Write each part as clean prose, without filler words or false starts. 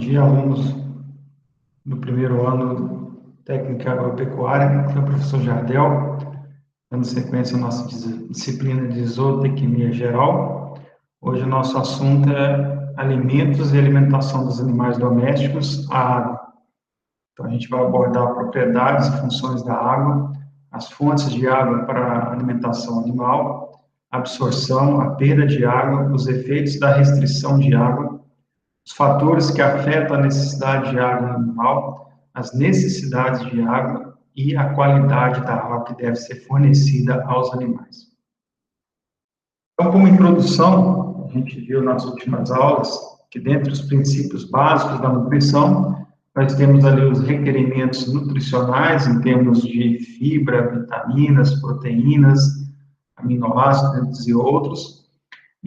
dia, alunos do primeiro ano técnica agropecuária, que é o professor Jardel, dando sequência à nossa disciplina de zootecnia geral. Hoje o nosso assunto é alimentos e alimentação dos animais domésticos, a água. Então a gente vai abordar propriedades e funções da água, as fontes de água para a alimentação animal, a absorção, a perda de água, os efeitos da restrição de água, os fatores que afetam a necessidade de água no animal, as necessidades de água e a qualidade da água que deve ser fornecida aos animais. Então, como introdução, a gente viu nas últimas aulas que dentre os princípios básicos da nutrição, nós temos ali os requerimentos nutricionais em termos de fibra, vitaminas, proteínas, aminoácidos e outros,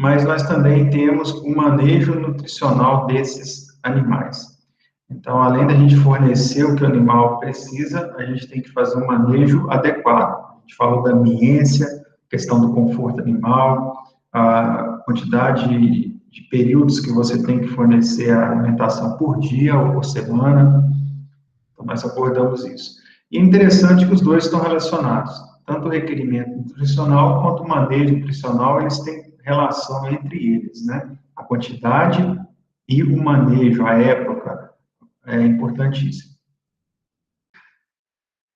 mas nós também temos o manejo nutricional desses animais. Então, além da gente fornecer o que o animal precisa, a gente tem que fazer um manejo adequado. A gente falou da ambiência, questão do conforto animal, a quantidade de períodos que você tem que fornecer a alimentação por dia ou por semana. Então, nós abordamos isso. E é interessante que os dois estão relacionados. Tanto o requerimento nutricional quanto o manejo nutricional, eles têm relação entre eles, né? A quantidade e o manejo, a época, é importantíssimo.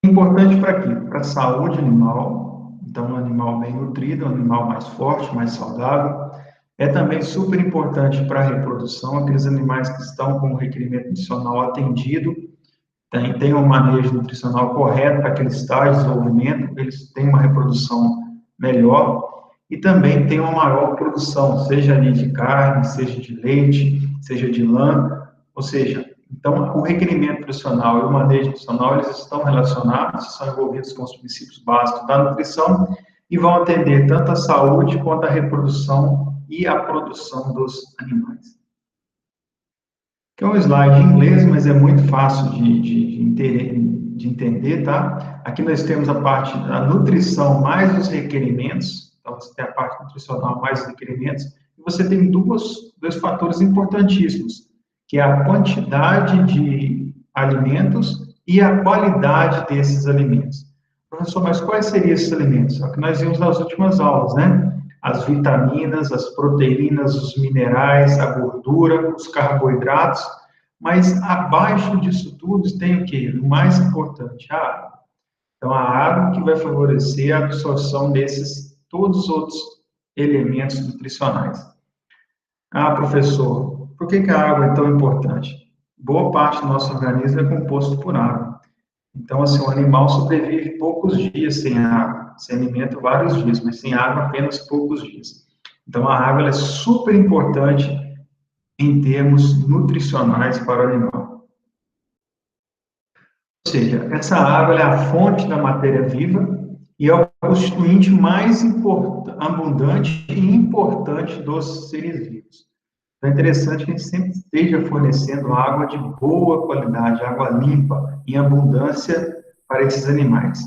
Importante para quê? Para a saúde animal. Então, um animal bem nutrido, um animal mais forte, mais saudável. É também super importante para a reprodução, aqueles animais que estão com o requerimento nutricional atendido, tem um manejo nutricional correto para aquele estágio de desenvolvimento, eles têm uma reprodução melhor e também tem uma maior produção, seja ali de carne, seja de leite, seja de lã, ou seja, então o requerimento nutricional e o manejo nutricional, eles estão relacionados, são envolvidos com os princípios básicos da nutrição e vão atender tanto a saúde quanto a reprodução e a produção dos animais. Que é um slide em inglês, mas é muito fácil de entender, tá? Aqui nós temos a parte da nutrição mais os requerimentos, então você tem a parte nutricional mais os requerimentos, e você tem dois fatores importantíssimos, que é a quantidade de alimentos e a qualidade desses alimentos. Professor, mas quais seriam esses alimentos? É o que nós vimos nas últimas aulas, né? As vitaminas, as proteínas, os minerais, a gordura, os carboidratos, mas abaixo disso tudo tem o quê? O mais importante, a água. Então, a água que vai favorecer a absorção desses, todos os outros elementos nutricionais. Ah, professor, por que a água é tão importante? Boa parte do nosso organismo é composto por água. Então, assim, o animal sobrevive poucos dias sem água, sem alimento vários dias, mas sem água apenas poucos dias. Então, a água é super importante em termos nutricionais para o animal. Ou seja, essa água é a fonte da matéria viva e é o constituinte mais abundante e importante dos seres vivos. Então, é interessante que a gente sempre esteja fornecendo água de boa qualidade, água limpa, em abundância para esses animais.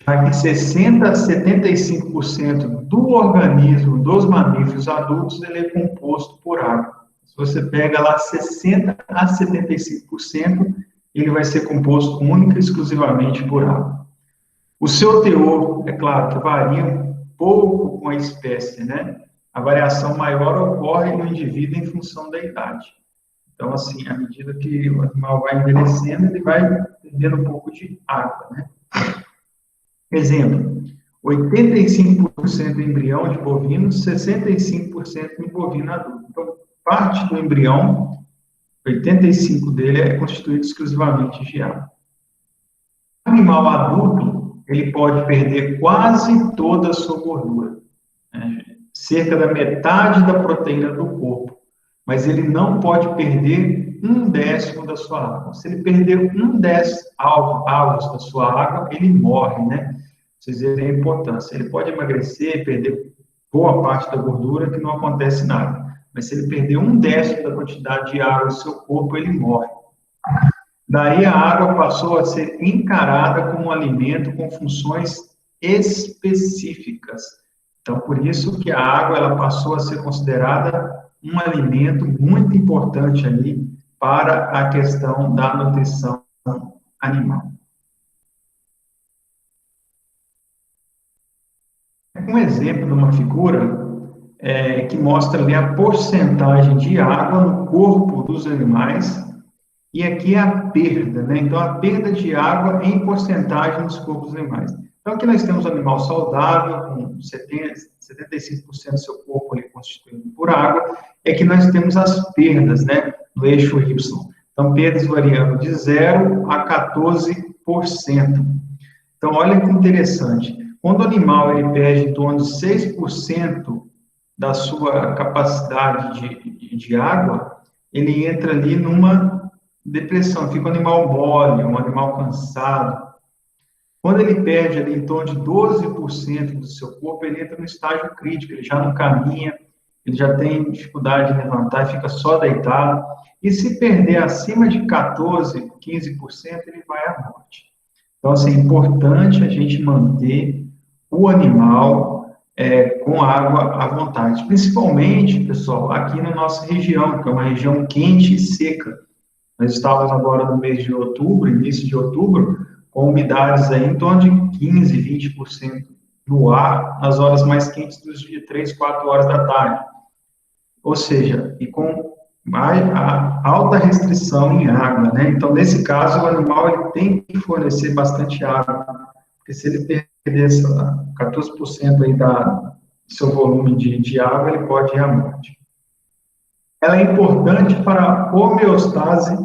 Já que 60% a 75% do organismo dos mamíferos adultos ele é composto por água. Se você pega lá 60% a 75%, ele vai ser composto única e exclusivamente por água. O seu teor, é claro, que varia um pouco com a espécie, né? A variação maior ocorre no indivíduo em função da idade. Então, assim, à medida que o animal vai envelhecendo, ele vai perdendo um pouco de água, né? Exemplo, 85% do embrião de bovino, 65% do bovino adulto. Então, parte do embrião, 85% dele é constituído exclusivamente de água. O animal adulto, ele pode perder quase toda a sua gordura, né? Cerca da metade da proteína do corpo, mas ele não pode perder 1/10 da sua água. Se ele perder 1/10 da sua água, ele morre, né? Vocês verem a importância. Ele pode emagrecer, perder boa parte da gordura, que não acontece nada. Mas se ele perder 1/10 da quantidade de água do seu corpo, ele morre. Daí a água passou a ser encarada como um alimento com funções específicas. Então, por isso que a água ela passou a ser considerada um alimento muito importante ali para a questão da nutrição animal. Um exemplo de uma figura que mostra ali a porcentagem de água no corpo dos animais, e aqui é a perda, né? Então, a perda de água em porcentagem nos corpos dos animais. Então, aqui nós temos um animal saudável, com 75% do seu corpo ali constituído por água, é que nós temos as perdas, né, no eixo Y. Então, perdas variando de 0 a 14%. Então, olha que interessante. Quando o animal ele perde em torno de 6% da sua capacidade de água, ele entra ali numa depressão, fica um animal mole, um animal cansado. Quando ele perde ali em torno de 12% do seu corpo, ele entra no estágio crítico, ele já não caminha, ele já tem dificuldade de levantar, fica só deitado. E se perder acima de 14%, 15%, ele vai à morte. Então, assim, é importante a gente manter o animal com água à vontade. Principalmente, pessoal, aqui na nossa região, que é uma região quente e seca. Nós estávamos agora no mês de outubro, início de outubro, com umidades aí em torno de 15, 20% no ar, nas horas mais quentes dos dias, 3, 4 horas da tarde. Ou seja, e com a alta restrição em água, né? Então, nesse caso, o animal ele tem que fornecer bastante água, porque se ele perder 14% aí do seu volume de água, ele pode ir à morte. Ela é importante para a homeostase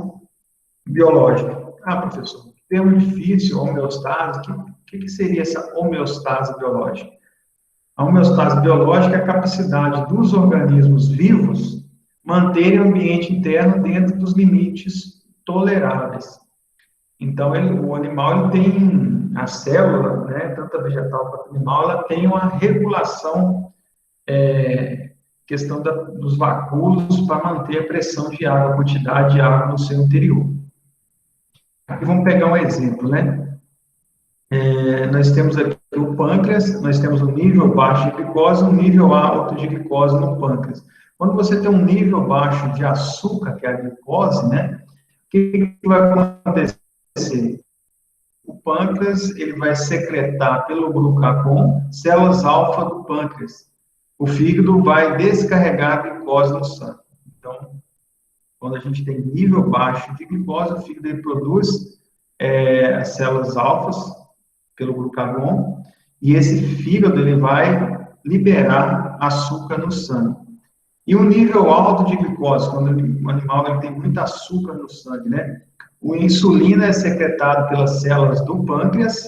biológica. Ah, professor, termo difícil, homeostase, o que seria essa homeostase biológica? A homeostase biológica é a capacidade dos organismos vivos manterem o ambiente interno dentro dos limites toleráveis. Então, o animal ele tem a célula, né, tanto a vegetal quanto a animal, ela tem uma regulação, questão dos vacúolos para manter a pressão de água, a quantidade de água no seu interior. Aqui vamos pegar um exemplo, né? Nós temos aqui o pâncreas, nós temos um nível baixo de glicose e um nível alto de glicose no pâncreas. Quando você tem um nível baixo de açúcar, que é a glicose, né? O que vai acontecer? O pâncreas, ele vai secretar pelo glucagon células alfa do pâncreas. O fígado vai descarregar a glicose no sangue. Então, quando a gente tem nível baixo de glicose, o fígado ele produz as células alfas pelo glucagon, e esse fígado ele vai liberar açúcar no sangue. E o nível alto de glicose, quando o animal ele tem muito açúcar no sangue, né? A insulina é secretada pelas células do pâncreas.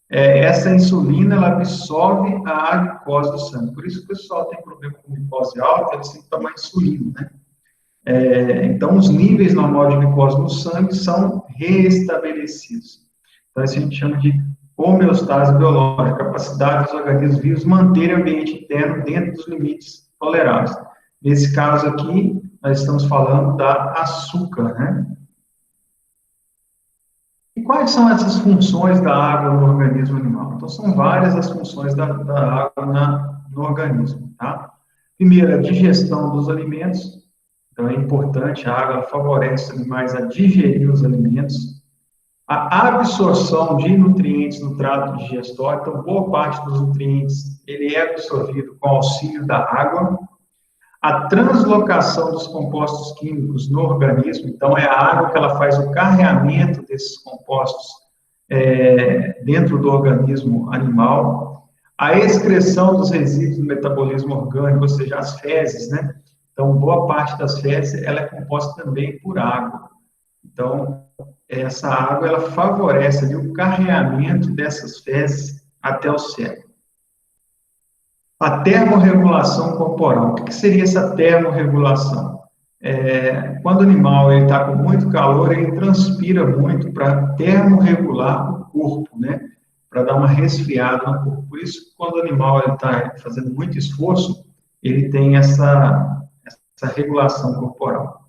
Essa insulina ela absorve a glicose do sangue. Por isso que o pessoal tem problema com glicose alta, eles têm que tomar insulina, né? Então, os níveis normais de glicose no sangue são restabelecidos. Então, isso a gente chama de homeostase biológica, a capacidade dos organismos vivos manterem o ambiente interno dentro dos limites toleráveis. Nesse caso aqui, nós estamos falando da açúcar, né? E quais são essas funções da água no organismo animal? Então, são várias as funções da água no organismo, tá? Primeiro, a digestão dos alimentos. Então, é importante, a água favorece os animais a digerir os alimentos. A absorção de nutrientes no trato digestório. Então, boa parte dos nutrientes, ele é absorvido com auxílio da água. A translocação dos compostos químicos no organismo. Então, é a água que ela faz o carreamento desses compostos dentro do organismo animal. A excreção dos resíduos do metabolismo orgânico, ou seja, as fezes, né? Então, boa parte das fezes, ela é composta também por água. Então, essa água, ela favorece ali o carreamento dessas fezes até o cérebro. A termorregulação corporal. O que seria essa termorregulação? Quando o animal está com muito calor, ele transpira muito para termorregular o corpo, né? Para dar uma resfriada no corpo. Por isso, quando o animal está fazendo muito esforço, ele tem essa regulação corporal.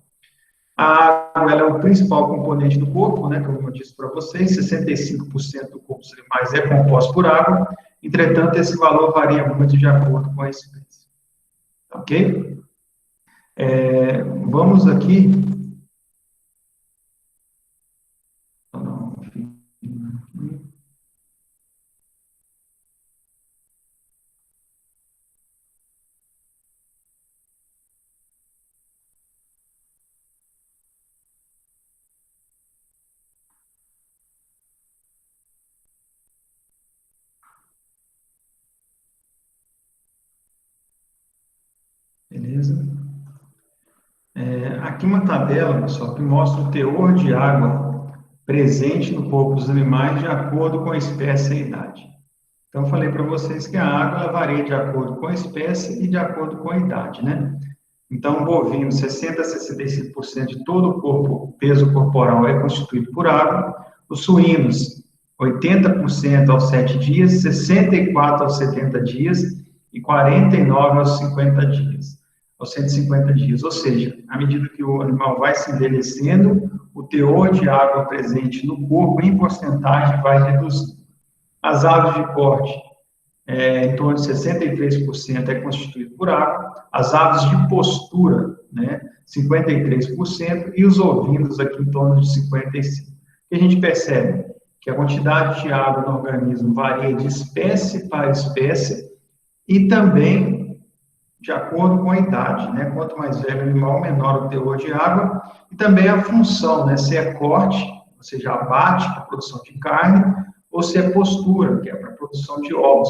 A água ela é o principal componente do corpo, né? Como eu disse para vocês, 65% do corpo dos animais é composto por água. Entretanto, esse valor varia muito de acordo com a espécie. Ok? Vamos aqui Beleza. Aqui uma tabela, pessoal, que mostra o teor de água presente no corpo dos animais de acordo com a espécie e a idade. Então, eu falei para vocês que a água ela varia de acordo com a espécie e de acordo com a idade, né? Então, o bovino, 60% a 65% de todo o corpo, peso corporal é constituído por água. Os suínos, 80% aos 7 dias, 64% aos 70 dias e 49% aos 50 dias, aos 150 dias. Ou seja, à medida que o animal vai se envelhecendo, o teor de água presente no corpo, em porcentagem, vai reduzindo. As aves de corte, em torno de 63% é constituído por água, as aves de postura, né, 53%, e os ovinos aqui em torno de 55%. O que a gente percebe? Que a quantidade de água no organismo varia de espécie para espécie e também de acordo com a idade, né? Quanto mais velho o animal, menor o teor de água, e também a função, né? Se é corte, ou seja, abate para a produção de carne, ou se é postura, que é para a produção de ovos.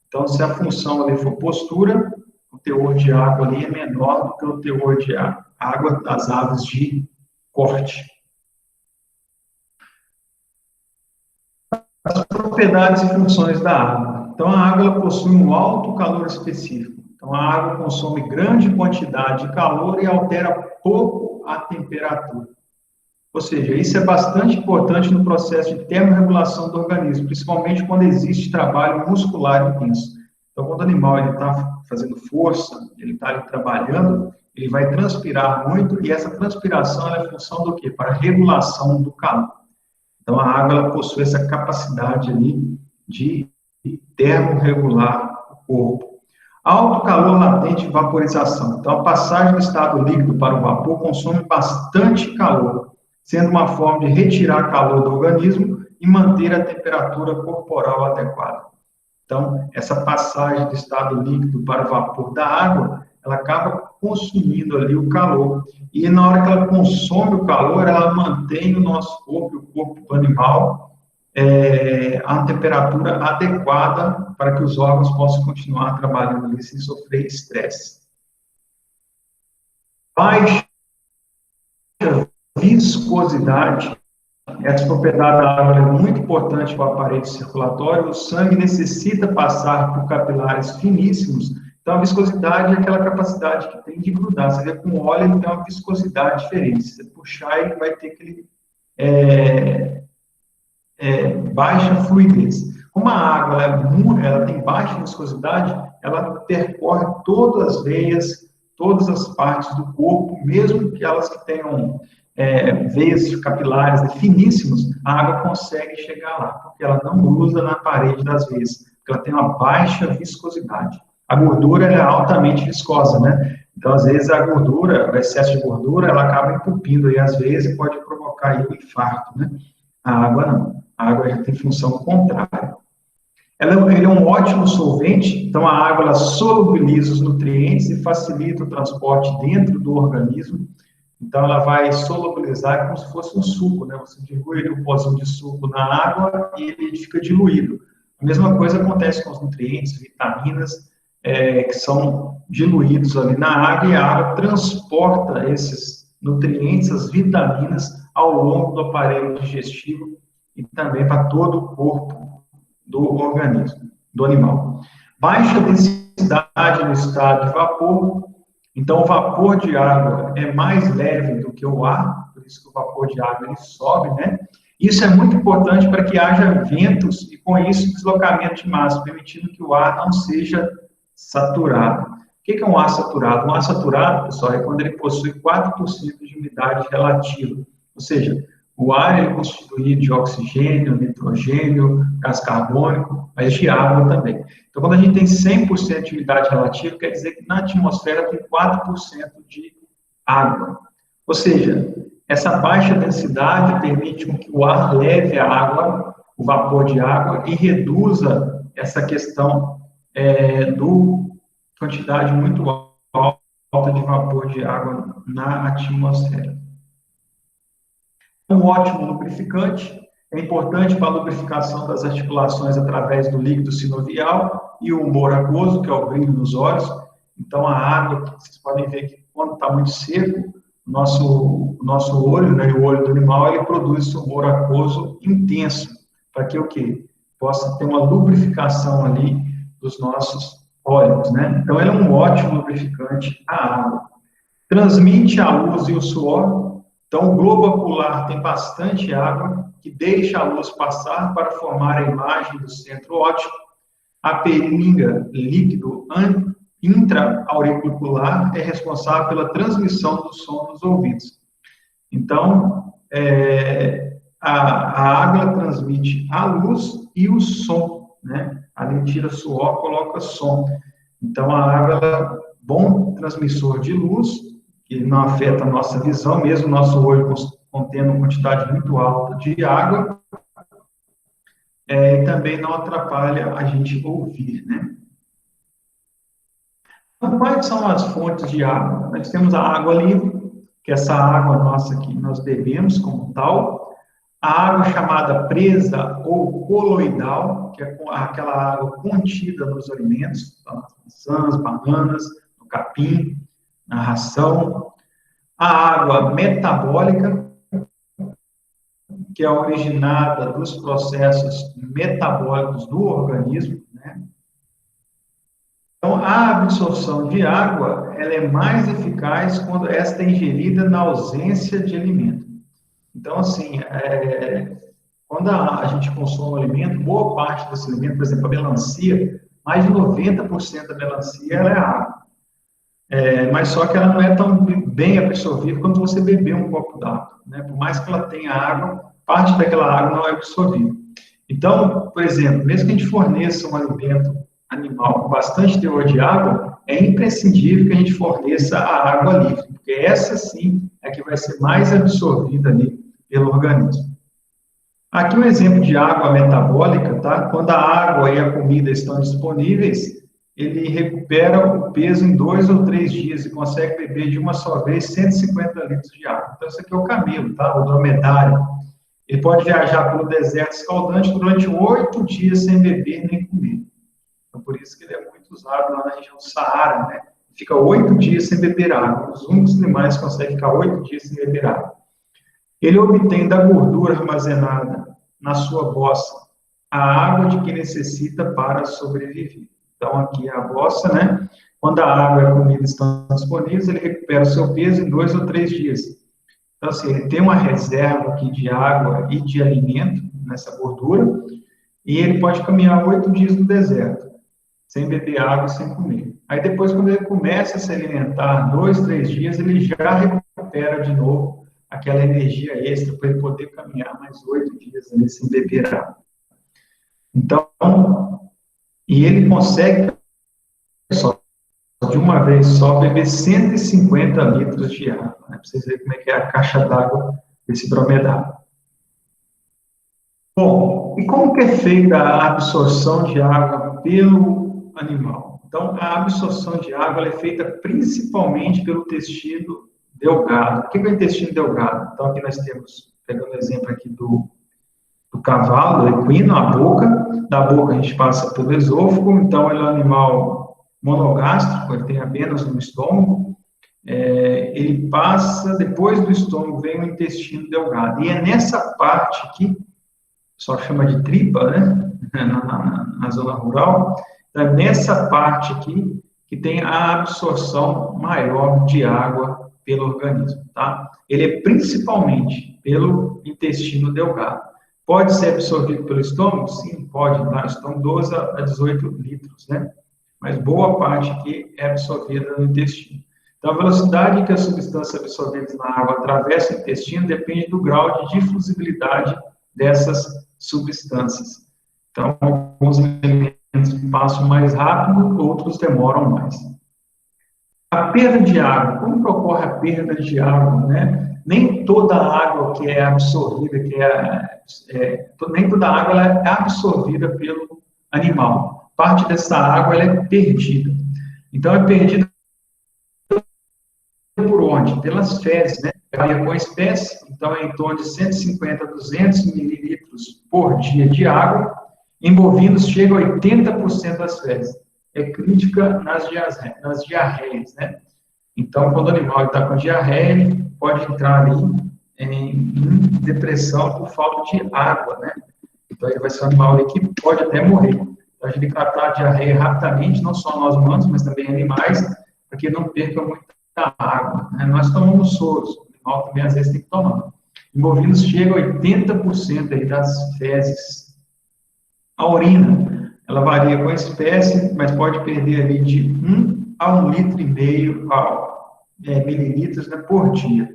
Então, se a função ali for postura, o teor de água ali é menor do que o teor de água das aves de corte. As propriedades e funções da água. Então, a água ela possui um alto calor específico. Então, a água consome grande quantidade de calor e altera pouco a temperatura. Ou seja, isso é bastante importante no processo de termorregulação do organismo, principalmente quando existe trabalho muscular intenso. Então, quando o animal está fazendo força, ele está trabalhando, ele vai transpirar muito, e essa transpiração é função do quê? Para a regulação do calor. Então, a água ela possui essa capacidade ali de termorregular o corpo. Alto calor latente e vaporização. Então, a passagem do estado líquido para o vapor consome bastante calor, sendo uma forma de retirar calor do organismo e manter a temperatura corporal adequada. Então, essa passagem do estado líquido para o vapor da água, ela acaba consumindo ali o calor. E na hora que ela consome o calor, ela mantém o nosso corpo, o corpo do animal, a temperatura adequada para que os órgãos possam continuar trabalhando ali sem sofrer estresse. Baixa viscosidade. Essa propriedade da água é muito importante para o aparelho circulatório. O sangue necessita passar por capilares finíssimos. Então, a viscosidade é aquela capacidade que tem de grudar. Você vê, com óleo, ele tem uma viscosidade diferente. Se você puxar, ele vai ter aquele baixa fluidez. Como a água ela tem baixa viscosidade, ela percorre todas as veias, todas as partes do corpo, mesmo que elas que tenham veias capilares finíssimas, a água consegue chegar lá, porque ela não gruda na parede das veias, porque ela tem uma baixa viscosidade. A gordura ela é altamente viscosa, né? Então, às vezes, a gordura, o excesso de gordura, ela acaba entupindo aí as veias e pode provocar aí um infarto, né? A água não. A água já tem função contrária. Ele é um ótimo solvente, então a água ela solubiliza os nutrientes e facilita o transporte dentro do organismo. Então ela vai solubilizar como se fosse um suco, né? Você dilui um pozinho de suco na água e ele fica diluído. A mesma coisa acontece com os nutrientes, vitaminas, que são diluídos ali na água, e a água transporta esses nutrientes, as vitaminas, ao longo do aparelho digestivo e também para todo o corpo do organismo, do animal. Baixa densidade no estado de vapor. Então, o vapor de água é mais leve do que o ar, por isso que o vapor de água ele sobe, né? Isso é muito importante para que haja ventos e, com isso, deslocamento de massa, permitindo que o ar não seja saturado. O que é um ar saturado? Um ar saturado, pessoal, é quando ele possui 4% de umidade relativa, ou seja, o ar é constituído de oxigênio, nitrogênio, gás carbônico, mas de água também. Então, quando a gente tem 100% de umidade relativa, quer dizer que na atmosfera tem 4% de água. Ou seja, essa baixa densidade permite que o ar leve a água, o vapor de água, e reduza essa questão do quantidade muito alta de vapor de água na atmosfera. Um ótimo lubrificante, é importante para a lubrificação das articulações através do líquido sinovial e o humor aquoso, que é o brilho nos olhos. Então, a água, vocês podem ver que quando está muito seco, o nosso olho, né, o olho do animal, ele produz suor aquoso intenso, para que o quê? Possa ter uma lubrificação ali dos nossos olhos, né? Então, ela é um ótimo lubrificante, a água. Transmite a luz e o suor. Então, o globo ocular tem bastante água, que deixa a luz passar para formar a imagem do centro óptico. A peringa, líquido intra-auricular, é responsável pela transmissão do som nos ouvidos. Então, a água transmite a luz e o som, né? Ali tira suor, coloca som. Então, a água é bom transmissor de luz, que não afeta a nossa visão, mesmo o nosso olho contendo uma quantidade muito alta de água, e também não atrapalha a gente ouvir, né? Então, quais são as fontes de água? Nós temos a água livre, que é essa água nossa que nós bebemos como tal, a água chamada presa ou coloidal, que é aquela água contida nos alimentos, nas maçãs, bananas, no capim, na ração, a água metabólica, que é originada dos processos metabólicos do organismo, né? Então, a absorção de água, ela é mais eficaz quando esta é ingerida na ausência de alimento. Então, assim, quando a gente consome um alimento, boa parte desse alimento, por exemplo, a melancia, mais de 90% da melancia ela é água. Mas só que ela não é tão bem absorvida quando você beber um copo d'água, né? Por mais que ela tenha água, parte daquela água não é absorvida. Então, por exemplo, mesmo que a gente forneça um alimento animal com bastante teor de água, é imprescindível que a gente forneça a água livre, porque essa sim é que vai ser mais absorvida ali pelo organismo. Aqui um exemplo de água metabólica, tá? Quando a água e a comida estão disponíveis, ele recupera o peso em 2 ou 3 dias e consegue beber de uma só vez 150 litros de água. Então, isso aqui é o camelo, tá? O dromedário. Ele pode viajar pelo deserto escaldante durante 8 dias sem beber nem comer. Então, por isso que ele é muito usado lá na região do Saara, né? Fica 8 dias sem beber água. Os únicos animais que conseguem ficar 8 dias sem beber água. Ele obtém da gordura armazenada na sua bossa a água de que necessita para sobreviver. Então, aqui é a bossa, né? Quando a água e a comida estão disponíveis, ele recupera o seu peso em 2 ou 3 dias. Então, assim, ele tem uma reserva aqui de água e de alimento nessa gordura, e ele pode caminhar 8 dias no deserto, sem beber água e sem comer. Aí, depois, quando ele começa a se alimentar, 2, 3 dias, ele já recupera de novo aquela energia extra para ele poder caminhar mais 8 dias ali sem beber água. Então, e ele consegue, só de uma vez só, beber 150 litros de água, né? Para vocês verem como é que é a caixa d'água desse dromedário. Bom, e como que é feita a absorção de água pelo animal? Então, a absorção de água é feita principalmente pelo intestino delgado. O que é o intestino delgado? Então, aqui nós temos, pegando o exemplo aqui do cavalo, do equino, a boca. Da boca a gente passa pelo esôfago, então ele é um animal monogástrico, ele tem apenas no estômago. Ele passa, depois do estômago vem o intestino delgado. E é nessa parte aqui, só chama de tripa, né? na zona rural, é nessa parte aqui que tem a absorção maior de água pelo organismo, tá? Ele é principalmente pelo intestino delgado. Pode ser absorvido pelo estômago? Sim, pode, tá? Estão 12 a 18 litros, né? Mas boa parte aqui é absorvida no intestino. Então, a velocidade que as substâncias absorvidas na água atravessam o intestino depende do grau de difusibilidade dessas substâncias. Então, alguns alimentos passam mais rápido, outros demoram mais. A perda de água. Como que ocorre a perda de água, né? Nem toda a água que é absorvida, nem toda a água ela é absorvida pelo animal. Parte dessa água ela é perdida. Então, é perdida por onde? Pelas fezes, né? Varia com a espécie, então é em torno de 150 a 200 mililitros por dia de água. Em bovinos chega a 80% das fezes. é crítica nas diarreias, né? Então, quando o animal está com diarreia, ele pode entrar ali em depressão por falta de água, né? Então, ele vai ser um animal ali que pode até morrer. Então, a gente tem que tratar a diarreia rapidamente, não só nós humanos, mas também animais, para que não perca muita água, né? Nós tomamos soros, o animal também às vezes tem que tomar. Em bovinos chega a 80% aí das fezes. A urina, ela varia com a espécie, mas pode perder ali de 1 a 1,5 litro mililitros, né, por dia.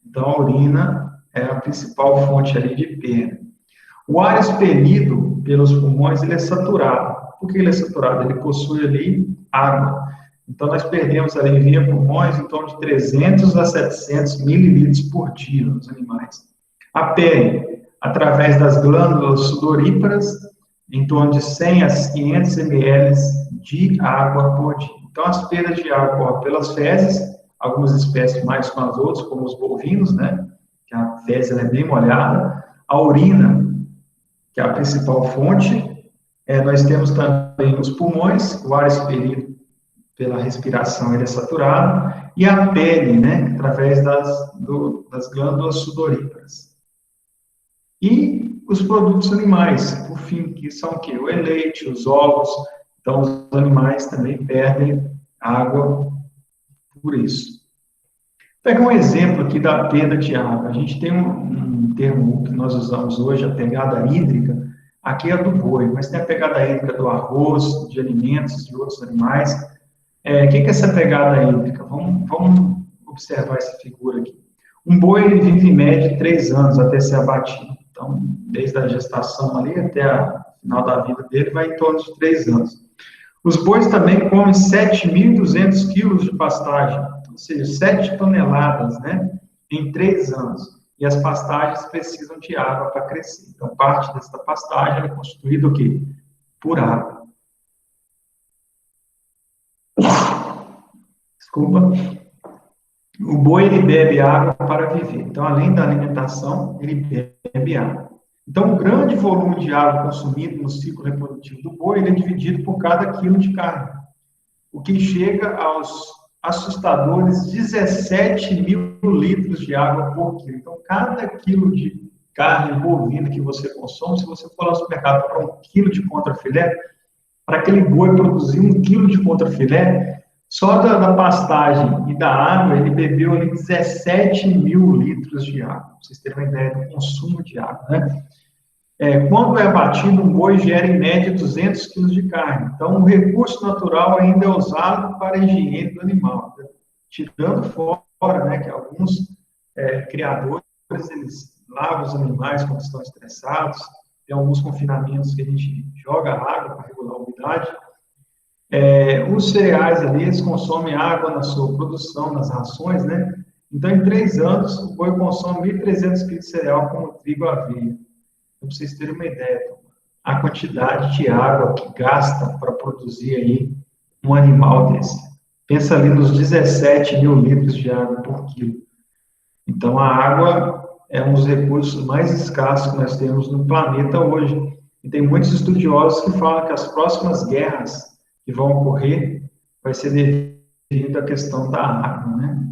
Então, a urina é a principal fonte ali de perda. O ar expelido pelos pulmões, ele é saturado. Por que ele é saturado? Ele possui ali água. Então, nós perdemos ali via pulmões em torno de 300 a 700 mililitros por dia nos animais. A pele, através das glândulas sudoríparas, em torno de 100 a 500 ml de água por dia. Então, as perdas de água pelas fezes, algumas espécies mais com as outras, como os bovinos, né? Que a fezes é bem molhada. A urina, que é a principal fonte. Nós temos também os pulmões, o ar expelido pela respiração, ele é saturado. E a pele, né? Através das glândulas sudoríparas. E os produtos animais, por fim, que são o quê? O leite, os ovos. Então, os animais também perdem água por isso. Pega um exemplo aqui da perda de água. A gente tem um termo que nós usamos hoje, a pegada hídrica. Aqui é a do boi, mas tem a pegada hídrica do arroz, de alimentos, de outros animais. O que é essa pegada hídrica? Vamos observar essa figura aqui. Um boi, ele vive em média 3 anos até ser abatido. Então, desde a gestação ali até o final da vida dele, vai em torno de 3 anos. Os bois também comem 7.200 quilos de pastagem, ou seja, 7 toneladas, né, em 3 anos. E as pastagens precisam de água para crescer. Então, parte dessa pastagem é constituída o quê? Por água. Desculpa. O boi, ele bebe água para viver. Então, além da alimentação, ele bebe água. Então, o grande volume de água consumido no ciclo reprodutivo do boi, ele é dividido por cada quilo de carne, o que chega aos assustadores 17 mil litros de água por quilo. Então, cada quilo de carne bovina que você consome, se você for ao supermercado para 1 quilo de contrafilé, para aquele boi produzir 1 quilo de contrafilé, só da pastagem e da água, ele bebeu ali 17 mil litros de água. Para vocês terem uma ideia do consumo de água, né? Quando é abatido, um boi gera, em média, 200 quilos de carne. Então, o recurso natural ainda é usado para a higiene do animal. Tirando fora, né, que alguns criadores, eles lavam os animais quando estão estressados. Tem alguns confinamentos que a gente joga água para regular a umidade. Os cereais ali, eles consomem água na sua produção, nas rações, né? Então, em 3 anos, o boi consome 1.300 quilos de cereal, como trigo e aveia. Para vocês terem uma ideia, a quantidade de água que gasta para produzir aí um animal desse. Pensa ali nos 17 mil litros de água por quilo. Então, a água é um dos recursos mais escassos que nós temos no planeta hoje. E tem muitos estudiosos que falam que as próximas guerras que vão ocorrer vai ser devido à questão da água, né?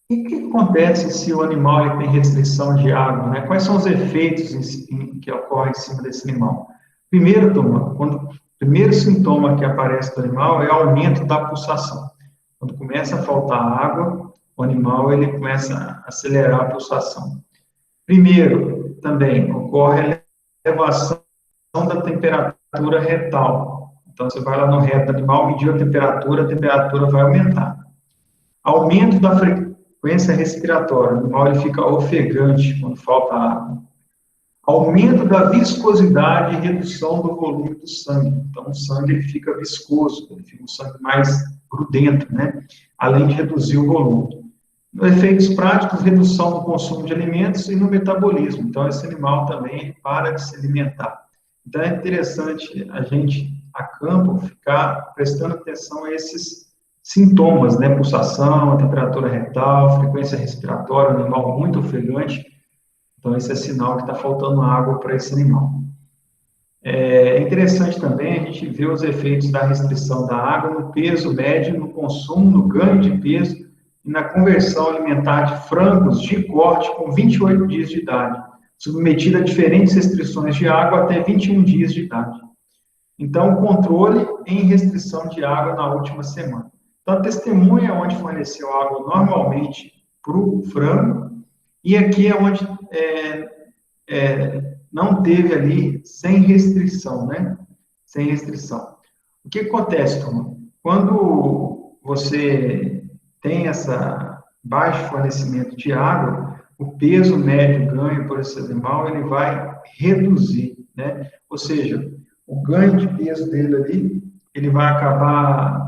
E o que acontece se o animal ele tem restrição de água, né? Quais são os efeitos que ocorrem em cima desse animal? Primeiro, o primeiro sintoma que aparece do animal é o aumento da pulsação. Quando começa a faltar água, o animal ele começa a acelerar a pulsação. Primeiro, também ocorre a elevação da temperatura retal. Então, você vai lá no reto do animal, medir a temperatura vai aumentar. Aumento da frequência respiratória, o animal ele fica ofegante quando falta água. Aumento da viscosidade e redução do volume do sangue. Então, o sangue ele fica viscoso, ele fica um sangue mais grudento, né? Além de reduzir o volume. Efeitos práticos, redução do consumo de alimentos e no metabolismo. Então, esse animal também para de se alimentar. Então, é interessante a gente, a campo, ficar prestando atenção a esses sintomas, né? Pulsação, a temperatura retal, frequência respiratória, um animal muito ofegante. Então, esse é sinal que está faltando água para esse animal. É interessante também a gente ver os efeitos da restrição da água no peso médio, no consumo, no ganho de peso e na conversão alimentar de frangos de corte com 28 dias de idade, submetida a diferentes restrições de água até 21 dias de idade. Então, controle em restrição de água na última semana. Então, a testemunha é onde forneceu água normalmente para o frango, e aqui é onde não teve ali sem restrição, né? Sem restrição. O que acontece, turma? Quando você tem essa baixo fornecimento de água, o peso médio ganho por esse animal, ele vai reduzir, né? Ou seja, o ganho de peso dele ali, ele vai acabar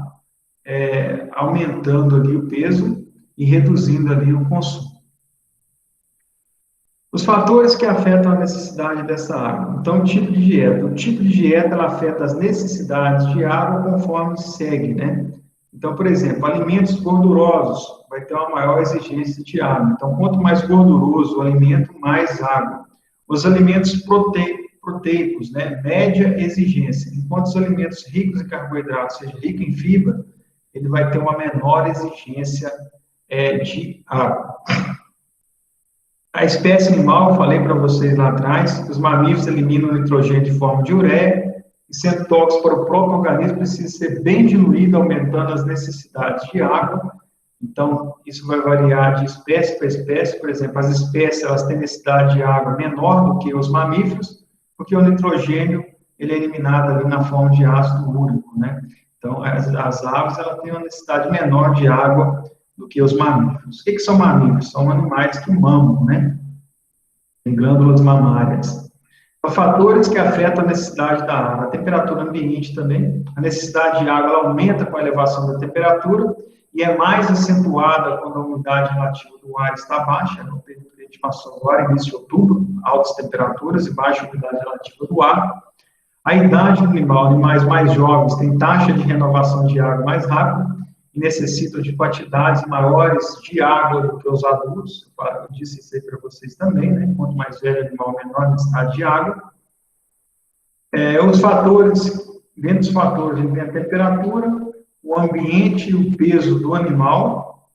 aumentando ali o peso e reduzindo ali o consumo. Os fatores que afetam a necessidade dessa água. Então, o tipo de dieta. O tipo de dieta, ela afeta as necessidades de água conforme segue, né? Então, por exemplo, alimentos gordurosos vai ter uma maior exigência de água. Então, quanto mais gorduroso o alimento, mais água. Os alimentos proteicos, né? Média exigência. Enquanto os alimentos ricos em carboidratos, seja rico em fibra, ele vai ter uma menor exigência de água. A espécie animal, eu falei para vocês lá atrás, os mamíferos eliminam o nitrogênio de forma de ureia, e sendo tóxico para o próprio organismo, precisa ser bem diluído, aumentando as necessidades de água. Então, isso vai variar de espécie para espécie. Por exemplo, as espécies, elas têm necessidade de água menor do que os mamíferos, porque o nitrogênio, ele é eliminado ali na forma de ácido úrico, né? Então, as aves, elas têm uma necessidade menor de água do que os mamíferos. O que são mamíferos? São animais que mamam, né? Tem glândulas mamárias. Então, fatores que afetam a necessidade da água. A temperatura ambiente também. A necessidade de água ela aumenta com a elevação da temperatura e é mais acentuada quando a umidade relativa do ar está baixa, no período que a gente passou agora, início de outubro, altas temperaturas e baixa umidade relativa do ar. A idade do animal, animais mais jovens têm taxa de renovação de água mais rápida, necessitam de quantidades maiores de água do que os adultos. Eu disse isso aí para vocês também, né? Quanto mais velho o animal, menor a necessidade de água. Os fatores, dentro dos fatores, a gente tem a temperatura, o ambiente e o peso do animal.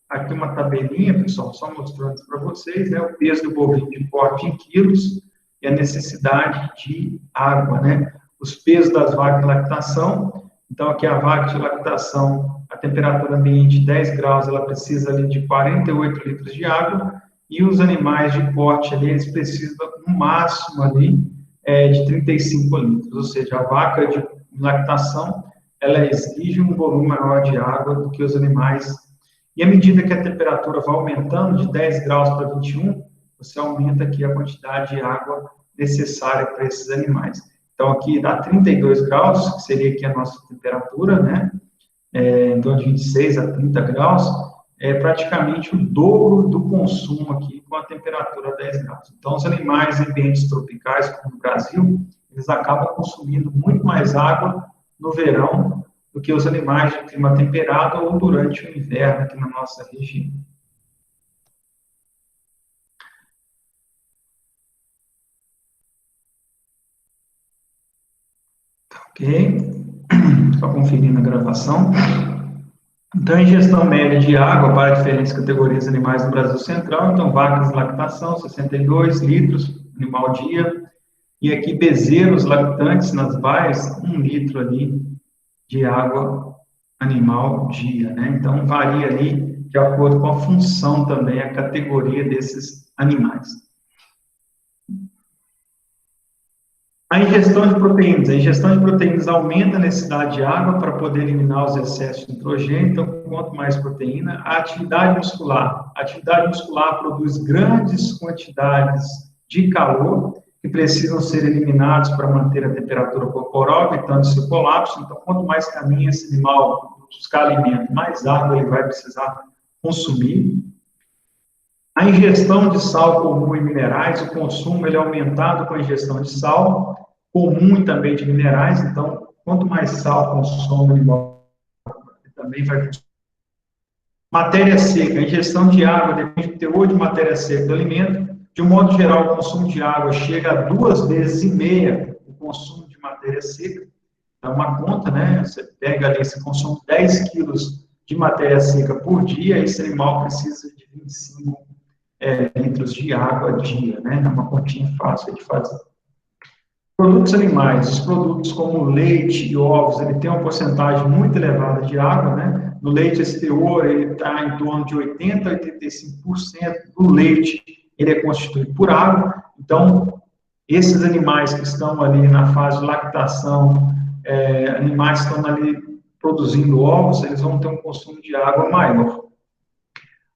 Aqui uma tabelinha, pessoal, só mostrando isso para vocês, né? O peso do bovino de corte em quilos e a necessidade de água, né? Os pesos das vacas de lactação. Então, aqui a vaca de lactação, a temperatura ambiente 10 graus, ela precisa ali de 48 litros de água, e os animais de corte ali, eles precisam, no máximo ali, de 35 litros, ou seja, a vaca de lactação, ela exige um volume maior de água do que os animais, e à medida que a temperatura vai aumentando de 10 graus para 21, você aumenta aqui a quantidade de água necessária para esses animais. Então, aqui dá 32 graus, que seria aqui a nossa temperatura, né? Então, de 26 a 30 graus, é praticamente o dobro do consumo aqui com a temperatura 10 graus. Então, os animais em ambientes tropicais, como no Brasil, eles acabam consumindo muito mais água no verão do que os animais de clima temperado ou durante o inverno aqui na nossa região. Ok? Só conferindo a gravação. Então, a ingestão média de água para diferentes categorias de animais no Brasil Central. Então, vacas de lactação, 62 litros, animal dia. E aqui, bezerros lactantes nas baias, 1 litro ali de água animal dia, né? Então, varia ali de acordo com a função também, a categoria desses animais. A ingestão de proteínas. A ingestão de proteínas aumenta a necessidade de água para poder eliminar os excessos de nitrogênio, então, quanto mais proteína. A atividade muscular. A atividade muscular produz grandes quantidades de calor que precisam ser eliminados para manter a temperatura corporal, evitando seu colapso. Então, quanto mais caminha esse animal buscar alimento, mais água ele vai precisar consumir. A ingestão de sal comum e minerais, o consumo ele é aumentado com a ingestão de sal comum e também de minerais. Então, quanto mais sal consome o animal, também vai consumir. Matéria seca, a ingestão de água depende do teor de matéria seca do alimento. De um modo geral, o consumo de água chega a 2,5 vezes o consumo de matéria seca. É uma conta, né? Você pega ali, você consome 10 quilos de matéria seca por dia, esse animal precisa de 25 litros de água a dia, né? É uma continha fácil de fazer. Produtos animais, os produtos como leite e ovos, ele tem uma porcentagem muito elevada de água, né? No leite, esse teor, ele está em torno de 80% a 85% do leite, ele é constituído por água. Então, esses animais que estão ali na fase de lactação, animais que estão ali produzindo ovos, eles vão ter um consumo de água maior.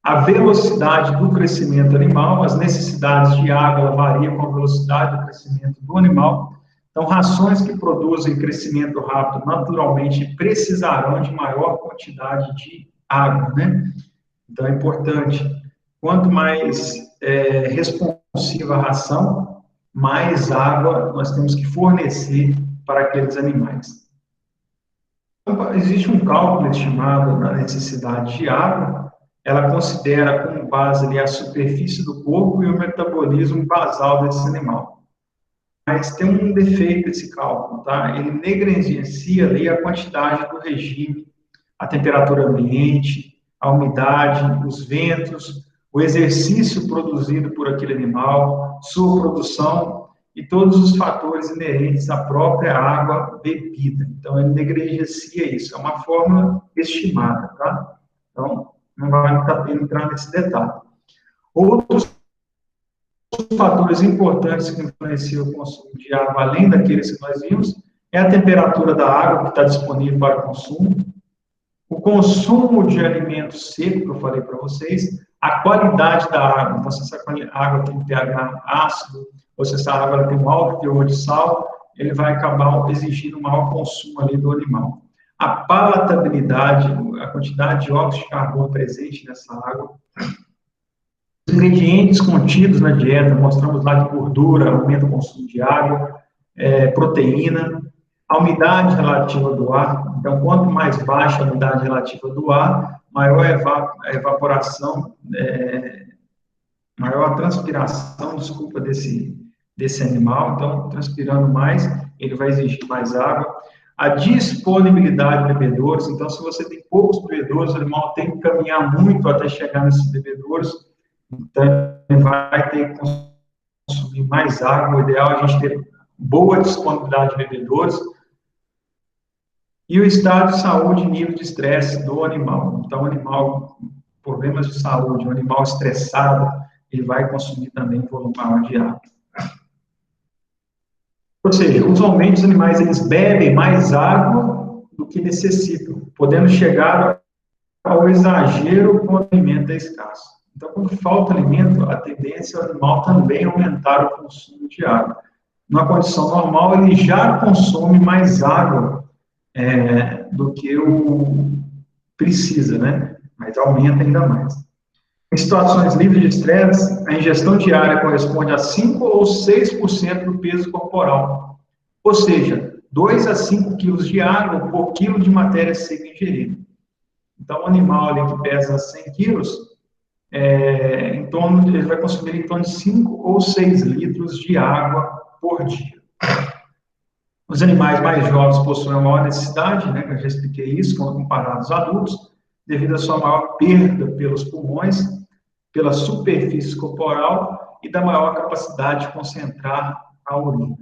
A velocidade do crescimento animal, as necessidades de água variam com a velocidade do crescimento do animal. Então, rações que produzem crescimento rápido, naturalmente, precisarão de maior quantidade de água, né? Então, é importante, quanto mais responsiva a ração, mais água nós temos que fornecer para aqueles animais. Então, existe um cálculo estimado na necessidade de água, ela considera como base ali a superfície do corpo e o metabolismo basal desse animal. Mas tem um defeito esse cálculo, tá? Ele negligencia ali a quantidade do regime, a temperatura ambiente, a umidade, os ventos, o exercício produzido por aquele animal, sua produção e todos os fatores inerentes à própria água bebida. Então, ele negligencia isso. É uma fórmula estimada, tá? Então, não vale a pena entrar nesse detalhe. Outros fatores importantes que influenciam o consumo de água, além daqueles que nós vimos, é a temperatura da água que está disponível para o consumo de alimento seco, que eu falei para vocês, a qualidade da água. Então, se essa água tem pH ácido, ou se essa água tem um alto teor de sal, ele vai acabar exigindo um maior consumo ali do animal. A palatabilidade, a quantidade de óxido de carbono presente nessa água. Os ingredientes contidos na dieta, mostramos lá que gordura aumenta o consumo de água, proteína, a umidade relativa do ar. Então, quanto mais baixa a umidade relativa do ar, maior a evaporação, maior a transpiração, desculpa, desse animal. Então, transpirando mais, ele vai exigir mais água. A disponibilidade de bebedouros. Então, se você tem poucos bebedouros, o animal tem que caminhar muito até chegar nesses bebedouros. Então, ele vai ter que consumir mais água. O ideal é a gente ter boa disponibilidade de bebedouros. E o estado de saúde e nível de estresse do animal. Então, o animal, problemas de saúde, um animal estressado, ele vai consumir também um volume maior de água. Ou seja, usualmente os animais eles bebem mais água do que necessitam, podendo chegar ao exagero quando o alimento é escasso. Então, quando falta alimento, a tendência é o animal também aumentar o consumo de água. Numa condição normal, ele já consome mais água do que o precisa, né? Mas aumenta ainda mais. Em situações livres de estresse, a ingestão diária corresponde a 5 ou 6% do peso corporal. Ou seja, 2 a 5 quilos de água por quilo de matéria seca ingerida. Então, o animal ali que pesa 100 quilos, ele vai consumir em torno de 5 ou 6 litros de água por dia. Os animais mais jovens possuem a maior necessidade, né, que eu já expliquei isso, quando comparados aos adultos, devido à sua maior perda pelos pulmões, pela superfície corporal e da maior capacidade de concentrar a urina.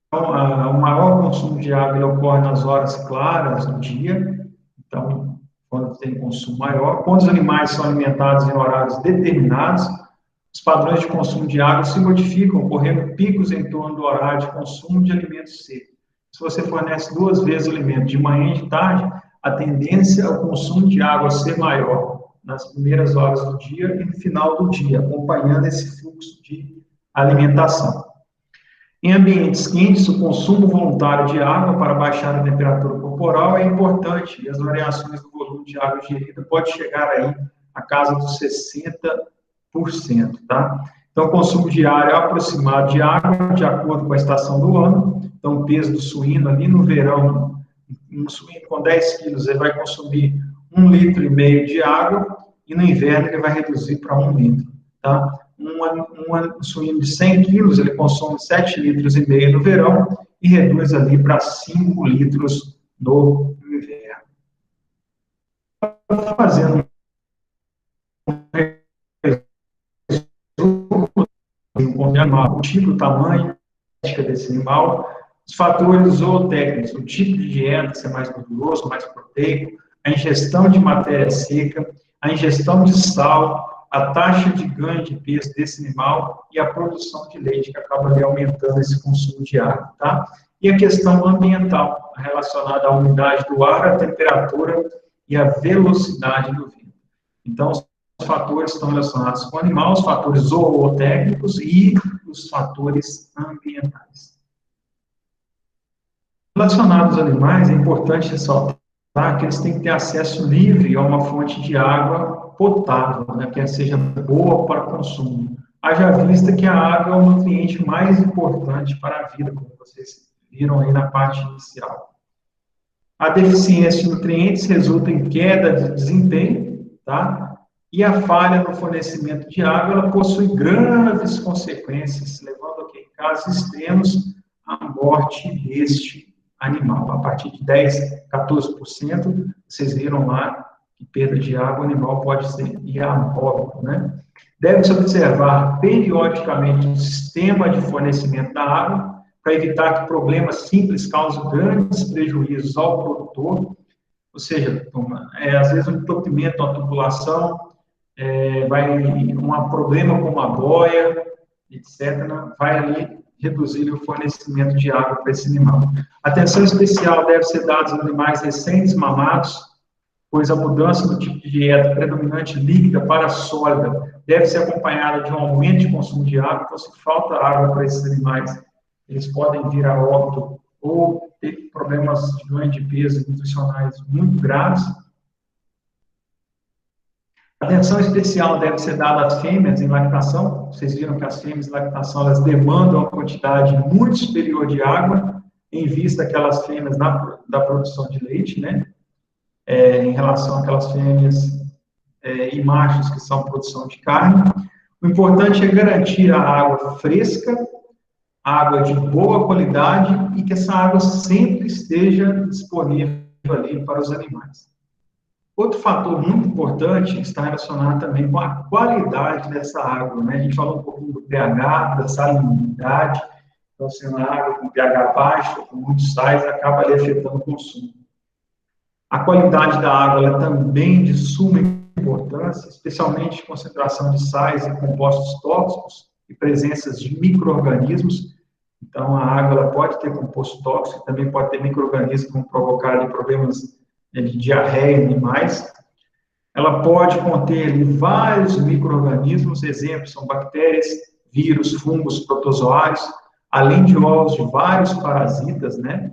Então, o maior consumo de água ele ocorre nas horas claras do dia, então, quando tem consumo maior. Quando os animais são alimentados em horários determinados, os padrões de consumo de água se modificam, ocorrendo picos em torno do horário de consumo de alimentos secos. Se você fornece 2 vezes o alimento, de manhã e de tarde, a tendência é o consumo de água ser maior nas primeiras horas do dia e no final do dia, acompanhando esse fluxo de alimentação. Em ambientes quentes, o consumo voluntário de água para baixar a temperatura corporal é importante, e as variações do volume de água ingerida pode chegar aí a casa dos 60%, tá? Então, o consumo diário aproximado de água, de acordo com a estação do ano. Então, o peso do suíno ali no verão, um suíno com 10 quilos, ele vai consumir 1,5 litro de água, e no inverno ele vai reduzir para 1 litro, tá? um suíno de 100 quilos, ele consome 7,5 litros no verão e reduz ali para 5 litros no inverno. Fazendo um animal, o tipo, o tamanho, a genética desse animal, os fatores zootécnicos, o tipo de dieta, se é mais gorduroso, mais proteico, a ingestão de matéria seca, a ingestão de sal, a taxa de ganho de peso desse animal e a produção de leite, que acaba ali aumentando esse consumo de água, tá? E a questão ambiental, relacionada à umidade do ar, a temperatura e a velocidade do vento. Então, os fatores estão relacionados com o animal, os fatores zootécnicos e os fatores ambientais. Relacionados aos animais, é importante ressaltar que eles têm que ter acesso livre a uma fonte de água potável, né, que seja boa para consumo. Haja vista que a água é o nutriente mais importante para a vida, como vocês viram aí na parte inicial. A deficiência de nutrientes resulta em queda de desempenho, tá? E a falha no fornecimento de água, ela possui graves consequências, levando aqui, em casos extremos, à morte deste animal. A partir de 10%, 14%, vocês viram lá que perda de água, o animal pode ser óbito, né? Deve-se observar periodicamente o sistema de fornecimento da água, para evitar que problemas simples causem grandes prejuízos ao produtor, ou seja, às vezes um entupimento, uma tubulação, um problema com uma boia, etc., vai ali reduzir o fornecimento de água para esse animal. Atenção especial deve ser dada aos animais recentes mamados, pois a mudança do tipo de dieta predominante líquida para sólida deve ser acompanhada de um aumento de consumo de água, então se falta água para esses animais, eles podem vir a óbito ou ter problemas de ganho de peso nutricionais muito graves. Atenção especial deve ser dada às fêmeas em lactação. Vocês viram que as fêmeas em lactação, elas demandam uma quantidade muito superior de água, em vista daquelas fêmeas da produção de leite, né? Em relação àquelas fêmeas e machos que são produção de carne. O importante é garantir a água fresca, água de boa qualidade e que essa água sempre esteja disponível ali para os animais. Outro fator muito importante está relacionado também com a qualidade dessa água, né? A gente falou um pouquinho do pH, da salinidade, então, se uma água com pH baixo, com muitos sais, acaba ali afetando o consumo. A qualidade da água ela é também de suma importância, especialmente de concentração de sais e compostos tóxicos e presenças de micro-organismos. Então, a água ela pode ter composto tóxico, também pode ter micro-organismos que vão provocar ali problemas de diarreia em animais. Ela pode conter ali vários micro-organismos, exemplos são bactérias, vírus, fungos, protozoários, além de ovos de vários parasitas, né?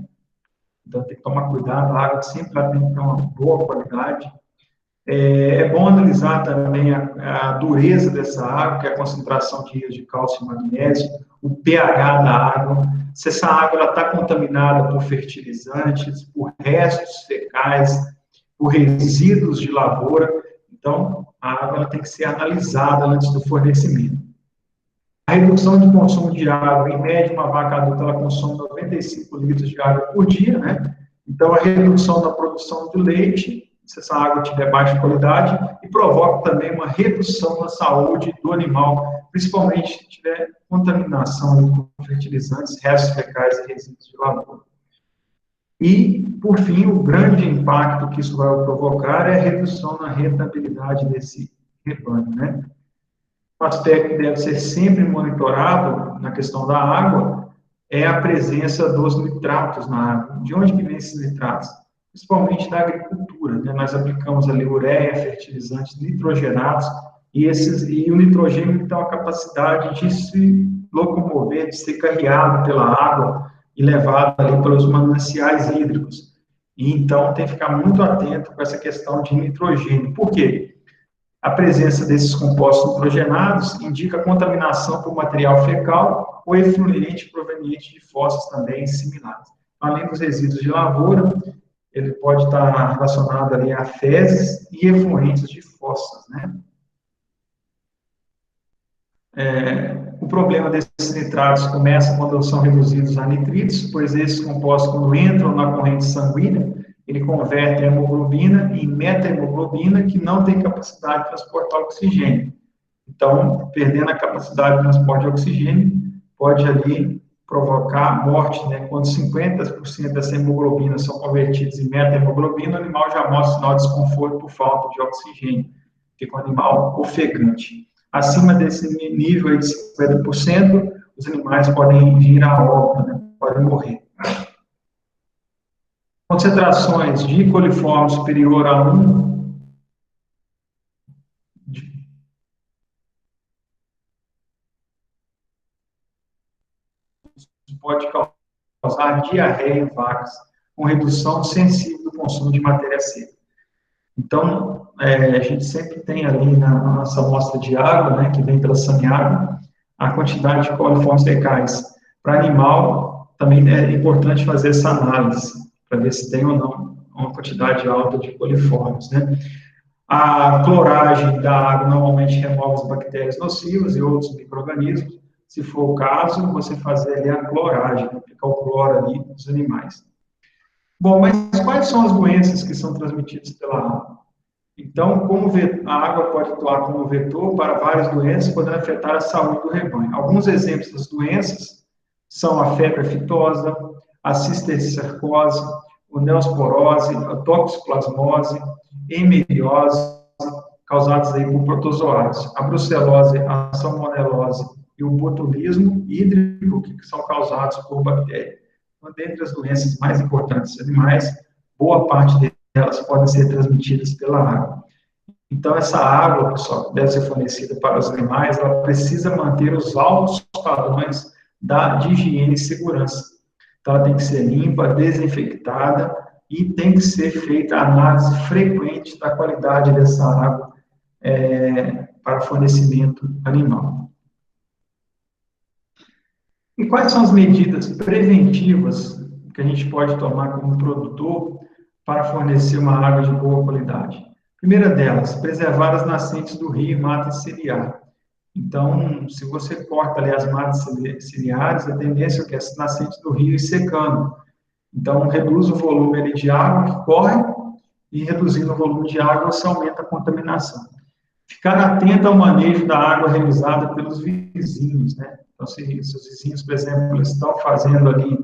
Então tem que tomar cuidado, a água sempre tem que ter uma boa qualidade. É bom analisar também a dureza dessa água, que é a concentração de íons de cálcio e magnésio, o pH da água, se essa água está contaminada por fertilizantes, por restos fecais, por resíduos de lavoura. Então, a água ela tem que ser analisada antes do fornecimento. A redução de consumo de água, em média, uma vaca adulta ela consome 95 litros de água por dia, né? Então, a redução da produção de leite, se essa água tiver baixa qualidade, e provoca também uma redução na saúde do animal, principalmente se tiver contaminação com fertilizantes, restos fecais e resíduos de lavoura. E, por fim, o grande impacto que isso vai provocar é a redução na rentabilidade desse rebanho, né? Um aspecto que deve ser sempre monitorado na questão da água é a presença dos nitratos na água. De onde que vem esses nitratos? Principalmente da agricultura, né? Nós aplicamos ali ureia, fertilizantes nitrogenados, e o nitrogênio tem a capacidade de se locomover, de ser carreado pela água e levado ali pelos mananciais hídricos. E então tem que ficar muito atento com essa questão de nitrogênio. Por quê? A presença desses compostos nitrogenados indica contaminação por material fecal ou efluente proveniente de fossas também similares. Além dos resíduos de lavoura, ele pode estar relacionado ali a fezes e efluentes de fossas, né? O problema desses nitratos começa quando são reduzidos a nitritos, pois esses compostos, quando entram na corrente sanguínea, ele converte a hemoglobina em meta-hemoglobina, que não tem capacidade de transportar oxigênio. Então, perdendo a capacidade de transporte de oxigênio, pode ali provocar morte, né? Quando 50% dessa hemoglobina são convertidos em meta-hemoglobina, o animal já mostra sinal de desconforto por falta de oxigênio, fica um animal ofegante. Acima desse nível de 50%, os animais podem vir a óbito, né? Podem morrer. Concentrações de coliforme superior a 1 pode causar diarreia em vacas, com redução sensível do consumo de matéria seca. Então, a gente sempre tem ali na nossa amostra de água, né, que vem pela saneágua, a quantidade de coliformes fecais. Para animal, também é importante fazer essa análise, para ver se tem ou não uma quantidade alta de coliformes, né? A cloragem da água normalmente remove as bactérias nocivas e outros micro-organismos. Se for o caso, você fazer ali a cloragem, aplicar o cloro ali nos animais. Bom, mas quais são as doenças que são transmitidas pela água? Então, a água pode atuar como vetor para várias doenças, podendo afetar a saúde do rebanho. Alguns exemplos das doenças são a febre aftosa, a cisticercose, a neosporose, a toxoplasmose, hemeliose, causadas aí por protozoários, a brucelose, a salmonelose e o botulismo hídrico, que são causados por bactérias. Uma dentre as doenças mais importantes dos animais, boa parte delas podem ser transmitidas pela água. Então, essa água, pessoal, que deve ser fornecida para os animais, ela precisa manter os altos padrões de higiene e segurança. Então, ela tem que ser limpa, desinfectada e tem que ser feita a análise frequente da qualidade dessa água para fornecimento animal. E quais são as medidas preventivas que a gente pode tomar como produtor para fornecer uma água de boa qualidade? Primeira delas, preservar as nascentes do rio e mata ciliar. Então, se você corta ali as matas ciliares, a tendência é que essas nascentes do rio ir secando. Então, reduz o volume ali de água que corre e reduzindo o volume de água, você aumenta a contaminação. Ficar atento ao manejo da água realizada pelos vizinhos, né? Então, se os vizinhos, por exemplo, eles estão fazendo ali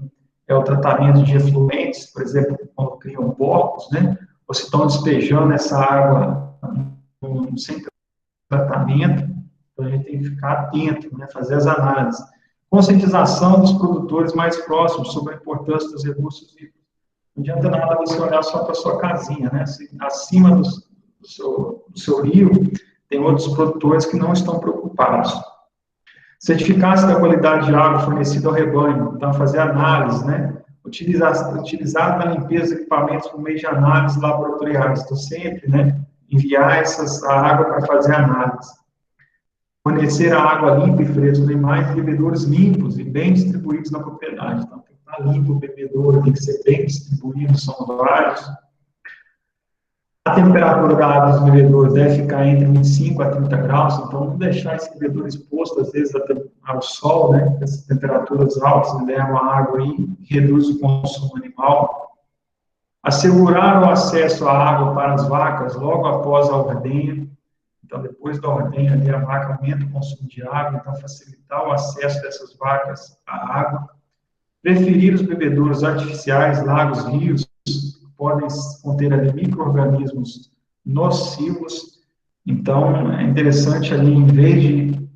o tratamento de efluentes, por exemplo, quando criam porcos, né? Ou se estão despejando essa água sem tratamento, então a gente tem que ficar atento, né? Fazer as análises. Conscientização dos produtores mais próximos sobre a importância dos recursos hídricos. Não adianta nada você olhar só para a sua casinha, né? Se acima do seu rio, tem outros produtores que não estão preocupados. Certificar-se da qualidade de água fornecida ao rebanho, então fazer análise, né? Utilizar na limpeza de equipamentos por meio de análises laboratoriais, então sempre, né? Enviar a água para fazer análise. Fornecer a água limpa e fresca aos animais e bebedouros limpos e bem distribuídos na propriedade. Então, tem que estar limpo o bebedouro, tem que ser bem distribuído, são vários. A temperatura da água dos bebedouros deve ficar entre 25 a 30 graus, então não deixar esse bebedouro exposto, às vezes, ao sol, né? Essas temperaturas altas levam a água e reduz o consumo animal. Assegurar o acesso à água para as vacas logo após a ordenha. Então, depois da ordenha, ali, a vaca aumenta o consumo de água, então facilitar o acesso dessas vacas à água. Preferir os bebedouros artificiais, lagos, rios, podem conter ali micro-organismos nocivos. Então, é interessante ali, em vez de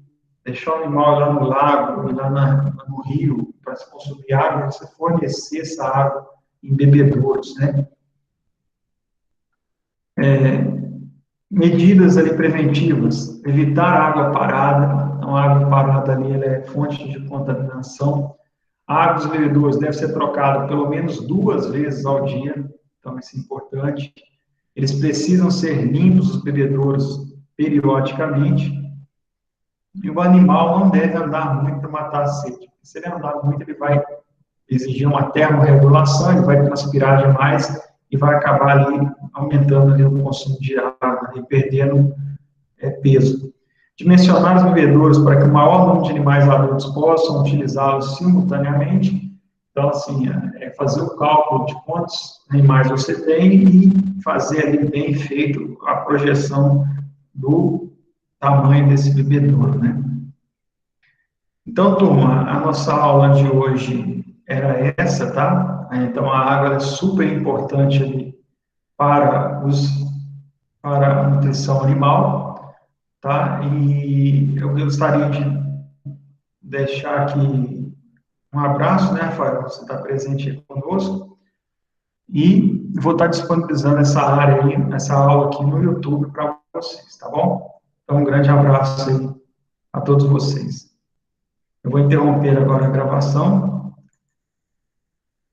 deixar o animal lá no lago, lá no rio, para se consumir água, você fornecer essa água em bebedouros, né? Medidas ali preventivas, evitar água parada. Então, a água parada ali, ela é fonte de contaminação. A água dos bebedouros deve ser trocada pelo menos 2 vezes ao dia. Então, isso é importante. Eles precisam ser limpos, os bebedouros, periodicamente. E o animal não deve andar muito para matar a sede. Se ele andar muito, ele vai exigir uma termorregulação, ele vai transpirar demais e vai acabar ali aumentando ali o consumo de água e perdendo peso. dimensionar os bebedouros para que o maior número de animais adultos possam utilizá-los simultaneamente. Então, assim, fazer o cálculo de quantos animais você tem e fazer ali bem feito a projeção do tamanho desse bebedouro, né? Então, turma, a nossa aula de hoje era essa, tá? Então, a água é super importante ali para para a nutrição animal, tá? E eu gostaria de deixar aqui um abraço, né, Rafael? Você está presente aí conosco. E vou estar disponibilizando essa área aí, essa aula aqui no YouTube para vocês, tá bom? Então, um grande abraço aí a todos vocês. Eu vou interromper agora a gravação.